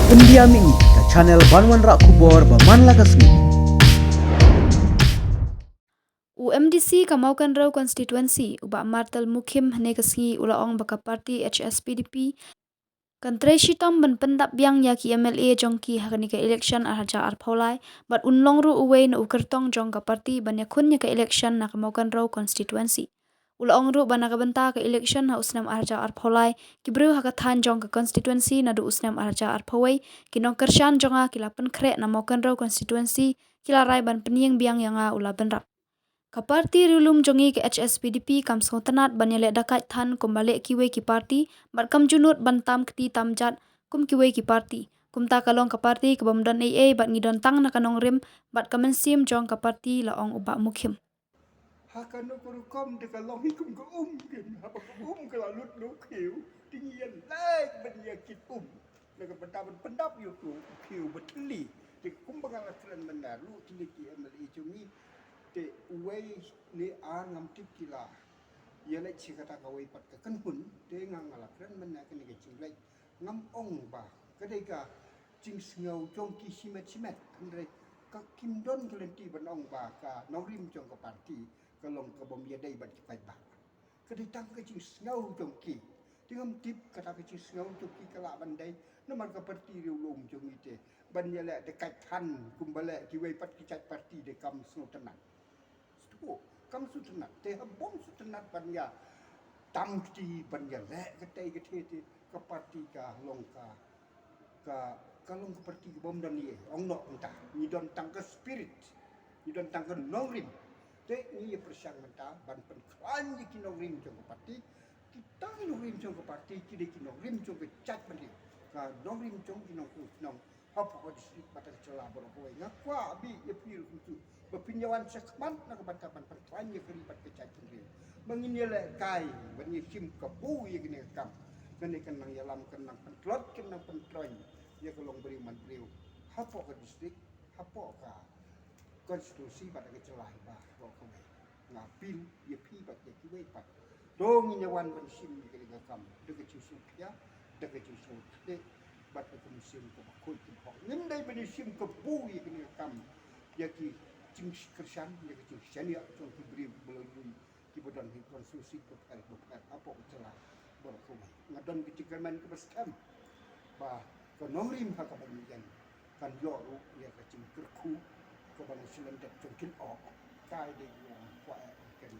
Pendiam ini ke channel Banwan Rak Kubor Baman Lakasmi. UMDC kamaukan raw constituency Ubah Martle mukim hane kasngi ulaong baka parti Hspdp Kantrai shitam ban pendap biang ya ki MLA jongki hakani ka election arhaja arphaulai but unlong ru uwei na ukertong jong ka parti ban yakun ya ka election na kamaukan raw constituency ulaong ru ban nakabenta ka election ha usnam arhaja arphaulai kibru hakathan jong ka constituency na du usnam arhaja arphawai kinong kershan jonga kilapan kre na maukan raw constituency kilarai ban penieng biang yanga ula benrap ka parti rilum jongi ke Hspdp kam so Tynnad ban Ialeh Dakait than kumbale kiwe ki parti bat kam junut ban tam kti tamjat kum kiwe ki parti kum ta kalong ka parti ke bamdan AA bat ngidon tang na kanong rim bat kamensim jong ka parti laong ubah mukhim Hakan no kom de kalong hikum ke kin apa ke lalut no kiu tinggian laik benia kitum daga pendap yo tu kiu beteli de kumbangan akran benar lu tiliki MLA cumi te uwei ni ngam tikila Ialeh kata kawai pat ka kanhun te ngalakran benar kan ke cinglai ngam ong ba kadai ka cing Sngew jong ki simet andre ka kimdon kelenti banong ba ka norim jong ka parti kalong kabom yadai bat kipai ba kaditang ka cing Sngew jong ki tingam tip kata ka cing Sngew jong ki kala bandai naman ka parti riulum jong ite ban Ialeh dekat han kumbale ki wei pat ki chat parti de kam Sngew Tynnad stu kam su Tynnad te habom su Tynnad ban ya tam ti ban Ialeh ketai ke te ka parti ka long ka kalong ka parti ka bom dan ye ong no entah ni don tang ka spirit ni don tang ka norim te ni ye persang menta ban pen klan ye ki norim jong ka parti kita norim jong ka parti ki de ki norim jong ka chat ban ye ka norim jong ki nong nong apa ko distrik bata celah boro ko nga kwa abi ye pir ku bepinjawan sekman na ka banta ban pen klan ye keribat ka chat ban ye bangin ye le kai ban ye sim ka bu ye ni kam kene kenang yalam kenang pentlot kenang pentroy ya kalong beri man beriu hapo ka distrik hapo ka konstitusi pada ke celah ba ro ko ngapil ye pi bat ye ki wei pat dong nyawan ban sim ke ga kam de ke cisu pia de ke cisu de bat ke musim ko ko ti ko ngindai ban sim ke bu ye ke kam ya ki cing kersan ya ki cing senia tong ki beri beloi ki bodan hi konstitusi ko apa ke celah ro ko ngadon ke cikaman ke baskam ba ko nongrim ha ka banian kan yo ru ya ka cing kerku ko ban silen tet congkin ok kai de yo kwa ken